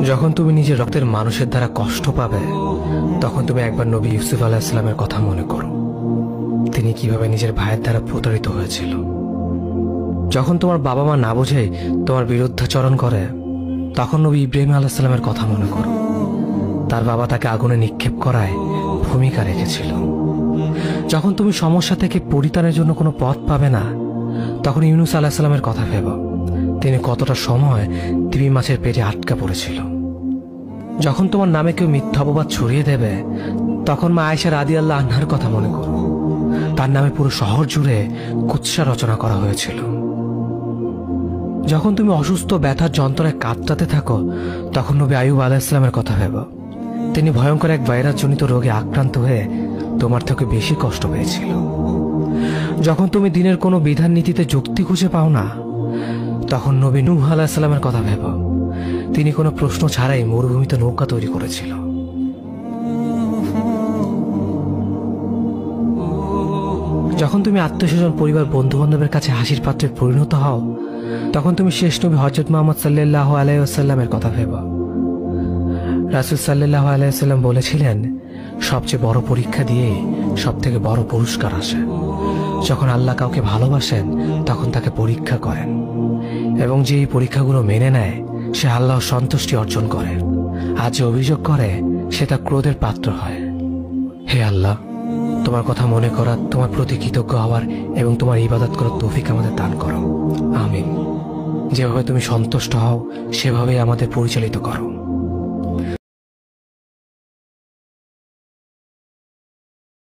যখন তুমি নিজের রক্তের মানুষের দ্বারা কষ্ট পাবে, তখন তুমি একবার নবী ইউসুফ আলাইহিস সালামের কথা মনে করো। তিনি কিভাবে নিজের ভাইয়ের দ্বারা প্রতারিত হয়েছিল। যখন তোমার বাবা মা না বুঝেই তোমার বিরুদ্ধাচরণ করে, তখন নবী ইব্রাহিম আলাইহিস সালামের কথা মনে করো। তার বাবা তাকে আগুনে নিক্ষেপ করায় ভূমিকা রেখেছিল। যখন তুমি সমস্যা থেকে পরিত্রাণের জন্য কোনো পথ পাবে না, তখন ইউনুস আলাইহিস সালামের কথা ভেবো। তিনি কতটা সময় তিমি মাছের পেটে আটকা পড়েছিল। যখন তোমার নামে কেউ মিথ্যা অপবাদ ছড়িয়ে দেবে, তখন মা আয়েশা রাদিয়াল্লাহু আনহার কথা মনে করো। তার নামে পুরো শহর জুড়ে কুৎসা রচনা করা হয়েছিল। যখন তুমি অসুস্থ ব্যথার যন্ত্রণায় কাতরাতে থাকো, তখন নবী আইয়ুব আলাইহিস সালামের কথা ভেবো। তিনি ভয়ঙ্কর এক ভাইরাসজনিত রোগে আক্রান্ত হয়ে তোমার থেকে বেশি কষ্ট পেয়েছিল। যখন তুমি দিনের কোনো বিধান নীতিতে যুক্তি খুঁজে পাও না, তখন নবী নূহ আলাইহিস সালামের কথা ভেবো। তিনি কোনো প্রশ্ন ছাড়াই মরুভূমিতে নৌকা তৈরি করেছিল। যখন তুমি আত্মীয়স্বজন, পরিবার, বন্ধু বান্ধবের কাছে হাসির পাত্রে পরিণত হও, তখন তুমি শেষ নবী হযরত মুহাম্মদ সাল্লাল্লাহু আলাইহি ওয়াসাল্লামের কথা ভেবো। রাসূল সাল্লাল্লাহু আলাইহি ওয়াসাল্লাম বলেছিলেন, সবচেয়ে বড় পরীক্ষা দিয়ে সবথেকে বড় পুরস্কার আসে। যখন আল্লাহ কাউকে ভালোবাসেন, তখন তাকে পরীক্ষা করেন, এবং যে এই পরীক্ষাগুলো মেনে নেয়, সে আল্লাহর সন্তুষ্টি অর্জন করে। আর যে অভিযোগ করে, সে তার ক্রোধের পাত্র হয়। হে আল্লাহ, তোমার কথা মনে করা, তোমার প্রতি কৃতজ্ঞ হওয়ার এবং তোমার ইবাদত করার তৌফিক আমাদের দান করো। আমিন। যেভাবে তুমি সন্তুষ্ট হও, সেভাবেই আমাদের পরিচালিত করো।